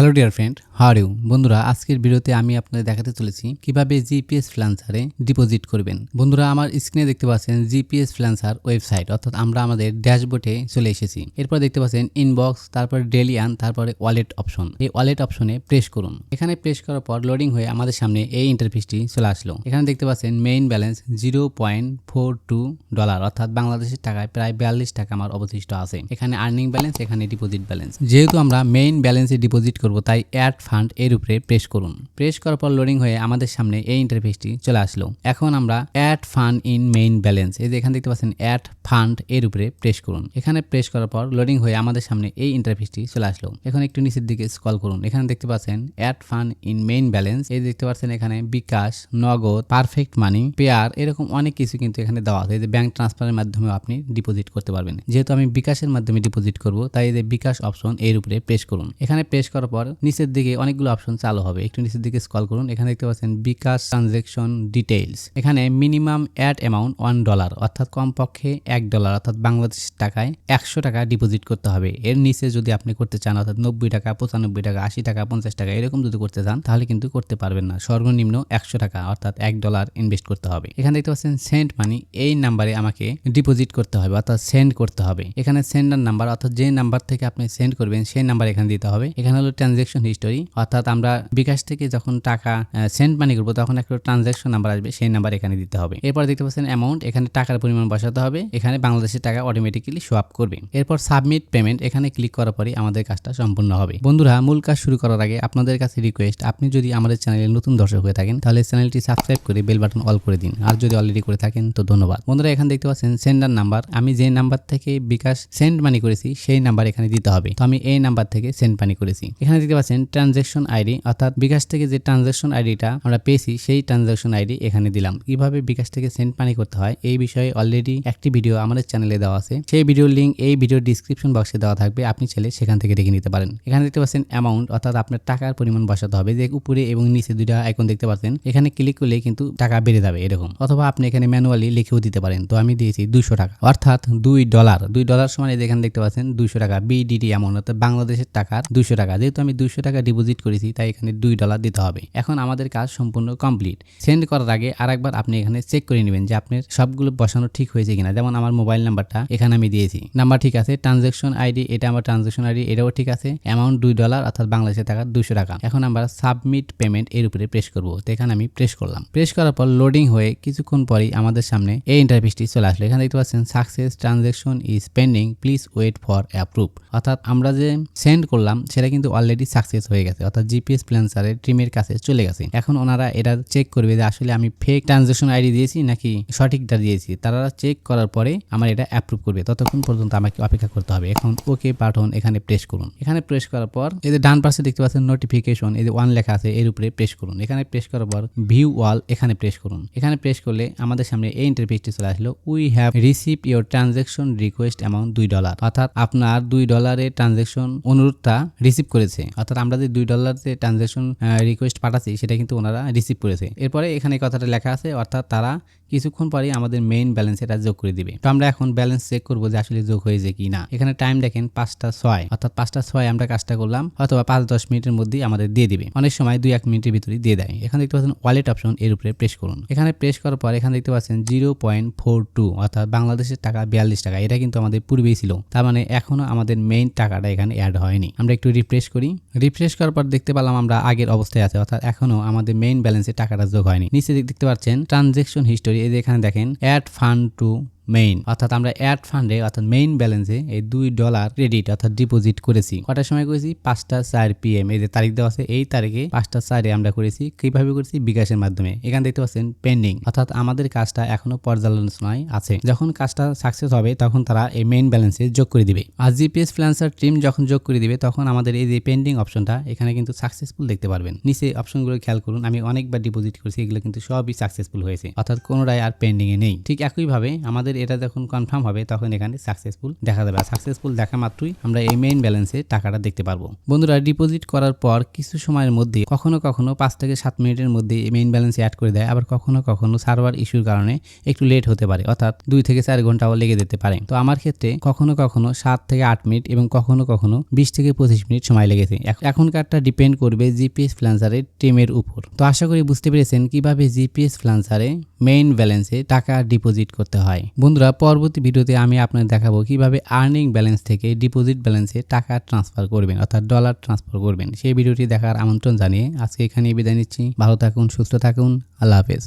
Hello dear friend, how are you? বন্ধুরা, আজকের ভিডিওতে আমি আপনাদের দেখাতে চলেছি কিভাবে জিপিএস ফ্রিল্যান্সারে ডিপোজিট করবেন। বন্ধুরা, আমার স্ক্রিনে দেখতে পাচ্ছেন জিপিএস ফ্রিল্যান্সার ওয়েবসাইট, অর্থাৎ আমরা আমাদের ড্যাশবোর্ডে চলে এসেছি। এরপর দেখতে পাচ্ছেন ইনবক্স, তারপরে ডেলি আর্ন, তারপরে ওয়ালেট অপশন। এই ওয়ালেট অপশনে প্রেস করুন। এখানে প্রেস করার পর লোডিং হয়ে আমাদের সামনে এই ইন্টারফেসটি চলে আসলো। এখানে দেখতে পাচ্ছেন মেইন ব্যালেন্স $0.42, অর্থাৎ বাংলাদেশের টাকায় প্রায় 42 টাকা আমার অবশিষ্ট আছে। এখানে আর্নিং ব্যালেন্স, এখানে ডিপোজিট ব্যালেন্স। যেহেতু আমরা মেইন ব্যালেন্সে ডিপোজিট করব, তাই অ্যাড ফান্ড এর উপরে প্রেস করুন। প্রেস করার পর লোডিং হয়ে আমাদের সামনে এই ইন্টারফেসটি চলে আসলো। এখন আমরা add fund in main balance, এই যে এখানে দেখতে পাচ্ছেন অ্যাড ফান্ড এর উপরে প্রেস করুন। এখানে প্রেস করার পর লোডিং হয়ে আমাদের সামনে এই ইন্টারফেসটি চলে আসলো। এখন একটু নিচের দিকে স্ক্রল করুন। এখানে দেখতে পাচ্ছেন add fund in main balance, এই দেখতে পাচ্ছেন এখানে বিকাশ, নগদ, পারফেক্ট মানি, পেয়ার, এরকম অনেক কিছু কিন্তু এখানে দেওয়া আছে। এই যে ব্যাংক ট্রান্সফারের মাধ্যমেও আপনি ডিপোজিট করতে পারবেন। যেহেতু আমি বিকাশের মাধ্যমে ডিপোজিট করব, তাই এই যে বিকাশ অপশন এর উপরে প্রেস করুন। এখানে প্রেস করার পর নিচের দিকে অনেকগুলো অপশন চালু হবে। একটু নিচের দিকে স্ক্রল করুন। এখানে দেখতে পাচ্ছেন বিকাশ ট্রানজ্যাকশন ডিটেইলস। এখানে মিনিমাম অ্যাড অ্যামাউন্ট $1, অর্থাৎ কমপক্ষে $1, অর্থাৎ বাংলাদেশ টাকায় 100 টাকা ডিপোজিট করতে হবে। এর নিচে যদি আপনি করতে চান, অর্থাৎ 90 টাকা, 95 টাকা, 80 টাকা, 50 টাকা এরকম যদি করতে চান, তাহলে কিন্তু করতে পারবেন না। সর্বনিম্ন 100 টাকা, অর্থাৎ $1 ইনভেস্ট করতে হবে। এখানে দেখতে পাচ্ছেন সেন্ড মানি, এই নাম্বারে আমাকে ডিপোজিট করতে হবে, অর্থাৎ সেন্ড করতে হবে। এখানে সেন্ডার নাম্বার, অর্থাৎ যে নাম্বার থেকে আপনি সেন্ড করবেন সেই নাম্বার এখানে দিতে হবে। এখানে হলো ট্রানজ্যাকশন হিস্টোরি, অর্থাৎ আমরা বিকাশ থেকে যখন টাকা সেন্ড মানি করবো, তখন একটা ট্রানজ্যাকশন নাম্বার আসবে, সেই নাম্বার এখানে দিতে হবে। এরপর দেখতে পাচ্ছেন অ্যামাউন্ট, এখানে টাকার পরিমাণ বসাতে হবে। এখানে বাংলাদেশের টাকা অটোমেটিক্যালি শো আপ করবে। এরপর সাবমিট পেমেন্ট, এখানে ক্লিক করার পরে আমাদের কাজটা সম্পূর্ণ হবে। বন্ধুরা, মূল কাজ শুরু করার আগে আপনাদের কাছে রিকোয়েস্ট, আপনি যদি আমাদের চ্যানেলে নতুন দর্শক হয়ে থাকেন, তাহলে চ্যানেলটি সাবস্ক্রাইব করে বেল বাটন অল করে দিন। আর যদি অলরেডি করে থাকেন তো ধন্যবাদ। বন্ধুরা, এখানে দেখতে পাচ্ছেন সেন্ডার নাম্বার, আমি যে নাম্বার থেকে বিকাশ সেন্ড মানি করেছি সেই নাম্বার এখানে দিতে হবে। তো আমি এই নাম্বার থেকে সেন্ড মানি করেছি। এখানে দেখতে পাচ্ছেন ট্রানজ্যাকশন আইডি, অর্থাৎ বিকাশ থেকে যে ট্রানজ্যাকশন আইডিটা আমরা পেয়েছি সেই ট্রানজ্যাকশন আইডি এখানে দিলাম। কিভাবে বিকাশ থেকে সেন্ড মানি করতে হয় এই বিষয়ে অলরেডি একটি ভিডিও আমাদের চ্যানেলে দেওয়া আছে। সেই ভিডিওর লিঙ্ক এই ভিডিওর ডিসক্রিপশন বক্সে দেওয়া থাকবে, আপনি চাইলে সেখান থেকে দেখে নিতে পারেন। এখানে দেখতে পাচ্ছেন অ্যামাউন্ট, অর্থাৎ আপনার টাকার পরিমাণ বসাতে হবে। যে উপরে এবং নিচে দুইটা আইকন দেখতে পাচ্ছেন, এখানে ক্লিক করলে কিন্তু টাকা বেড়ে যাবে এরকম, অথবা আপনি এখানে ম্যানুয়ালি লিখেও দিতে পারেন। তো আমি দিয়েছি $200, অর্থাৎ $2 সমান এখানে দেখতে পাচ্ছেন $200 বিডিটি অ্যামাউন্ট, অর্থাৎ বাংলাদেশের টাকার $200। যেহেতু আমি $200 ডিপোজিট করেছি, তাই এখানে $2 দিতে হবে। এখন আমাদের কাজ সম্পূর্ণ কমপ্লিট। সেন্ড করার আগে আরেকবার আপনি এখানে চেক করে নেবেন যে আপনার সবগুলো বসানো ঠিক হয়েছে কিনা। যেমন আমার মোবাইল নাম্বারটা এখানে আমি দিয়েছি, নাম্বার ঠিক আছে। ট্রানজ্যাকশন আইডি, এটা আমার ট্রানজ্যাকশন আইডি, এটাও ঠিক আছে। অ্যামাউন্ট $2, অর্থাৎ বাংলাদেশের টাকা $200। এখন আমরা সাবমিট পেমেন্ট এর উপরে প্রেস করবো। তো এখানে আমি প্রেস করলাম। প্রেস করার পর লোডিং হয়ে কিছুক্ষণ পরেই আমাদের সামনে এই ইন্টারফেসটি চলে আসলো। এখানে দেখতে পাচ্ছেন success transaction is pending, please wait for approve, অর্থাৎ আমরা যে সেন্ড করলাম সেটা কিন্তু অলরেডি সাকসেস হয়ে গেছে, অর্থাৎ জিপিএস ফ্রিল্যান্সারের টিমের কাছে চলে গেছে। এখন ওনারা এটা চেক করবে যে আসলে আমি ফেক ট্রানজ্যাকশন আইডি দিয়েছি নাকি সঠিকটা দিয়েছি। তারা চেক করার পরে আমার এটা অ্যাপ্রুভ করবে, ততক্ষণ পর্যন্ত আমাকে অপেক্ষা করতে হবে। এখন ওকে বাটন এখানে প্রেস করুন। এখানে প্রেস করার পর এই যে ডান পাশে দেখতে পাচ্ছেন নোটিফিকেশন, এই যে 1 লেখা আছে, এর উপরে প্রেস করুন। এখানে প্রেস করার পর ভিউ অল এখানে প্রেস করুন। এখানে প্রেস করলে আমাদের সামনে এই ইন্টারফেসটি চলে আসলো। We have receive your transaction request amount $2, অর্থাৎ আপনার $2 এর ট্রানজ্যাকশন অনুরোধটা রিসিভ করেছে, অর্থাৎ আমরা যে $2 যে ট্রানজ্যাকশন রিকোয়েস্ট পাঠাচ্ছি সেটা কিন্তু ওনারা রিসিভ করেছে। এরপরে এখানে কথাটা লেখা আছে, অর্থাৎ তারা কিছুক্ষণ পরে আমাদের মেইন ব্যালেন্স এটা যোগ করে দিবে। তো আমরা এখন ব্যালেন্স চেক করবো যে আসলে যোগ হয়েছে কি না। এখানে টাইম দেখেন 5:06, অর্থাৎ 5:06 আমরা কাজটা করলাম, অথবা 5-10 মিনিটের মধ্যেই আমাদের দিয়ে দিবে। অনেক সময় 2-1 মিনিটের ভিতরেই দিয়ে দেয়। এখানে দেখতে পাচ্ছেন ওয়ালেট অপশন, এর উপরে প্রেস করুন। এখানে প্রেস করার পর এখানে দেখতে পাচ্ছেন 0.42, অর্থাৎ বাংলাদেশের টাকা 42 টাকা। এটা কিন্তু আমাদের পূর্বেই ছিল, তার মানে এখনো আমাদের মেইন টাকাটা এখানে অ্যাড হয়নি। আমরা একটু রিফ্রেশ করি। রিফ্রেশ করার পর দেখতে পেলাম আমরা আগের অবস্থায় আছে, অর্থাৎ এখনো আমাদের মেইন ব্যালেন্সে টাকাটা যোগ হয়নি। নিচে দেখতে পাচ্ছেন ট্রানজ্যাকশন হিস্টোরি, এই যে এখানে দেখেন অ্যাড ফান্ড টু মেইন, অর্থাৎ আমরা অ্যাড ফান্ডে অর্থাৎ মেইন ব্যালেন্সে এই $2 ক্রেডিট অর্থাৎ ডিপোজিট করেছি। কটার সময় করেছি? 5:04 PM। এই যে তারিখ দেওয়া আছে, এই তারিখে 5:04 আমরা করেছি। কিভাবে করেছি? বিকাশের মাধ্যমে। এখানে দেখতে পাচ্ছেন পেন্ডিং, অর্থাৎ আমাদের কাজটা এখনো পর্যালোচনায় আছে। যখন কাজটা সাকসেস হবে তখন তারা এই মেইন ব্যালেন্সে যোগ করে দিবে। আর জিপিএস ফ্রিল্যান্সার টিম যখন যোগ করে দিবে তখন আমাদের এই যে পেন্ডিং অপশনটা এখানে কিন্তু সাকসেসফুল দেখতে পারবেন। নিচে অপশনগুলো খেয়াল করুন, আমি অনেকবার ডিপোজিট করেছি, এগুলো কিন্তু সবই সাকসেসফুল হয়েছে, অর্থাৎ কোনোটাই আর পেন্ডিং এ নেই। ঠিক একইভাবে আমাদের এটা যখন কনফার্ম হবে তখন এখানে সাকসেসফুল দেখা যাবে। আর সাকসেসফুল দেখা মাত্রই আমরা এই মেইন ব্যালেন্সে টাকাটা দেখতে পারবো। বন্ধুরা, ডিপোজিট করার পর কিছু সময়ের মধ্যে কখনো 5 থেকে 7 মিনিটের মধ্যে মেইন ব্যালেন্স অ্যাড করে দেয়, আবার কখনো সার্ভার ইস্যুর কারণে একটু লেট হতে পারে, অর্থাৎ 2 থেকে 4 ঘন্টাও লেগে যেতে পারে। তো আমার ক্ষেত্রে কখনো 7 থেকে 8 মিনিট এবং কখনো 20 থেকে 25 মিনিট সময় লেগেছে। এখনকারটা ডিপেন্ড করবে জিপিএস ফ্রিল্যান্সারের টিমের উপর। তো আশা করি বুঝতে পেরেছেন কিভাবে জিপিএস ফ্রিল্যান্সারে মেইন ব্যালেন্সে টাকা ডিপোজিট করতে হয়। বন্ধুরা, পরবর্তী ভিডিওতে আমি আপনাদের দেখাবো কিভাবে আর্নিং ব্যালেন্স থেকে ডিপোজিট ব্যালেন্সে টাকা ট্রান্সফার করবেন, অর্থাৎ ডলার ট্রান্সফার করবেন। সেই ভিডিওটি দেখার আমন্ত্রণ জানিয়ে আজকে এখানেই বিদায় নিচ্ছি। ভালো থাকুন, সুস্থ থাকুন, আল্লাহ হাফেজ।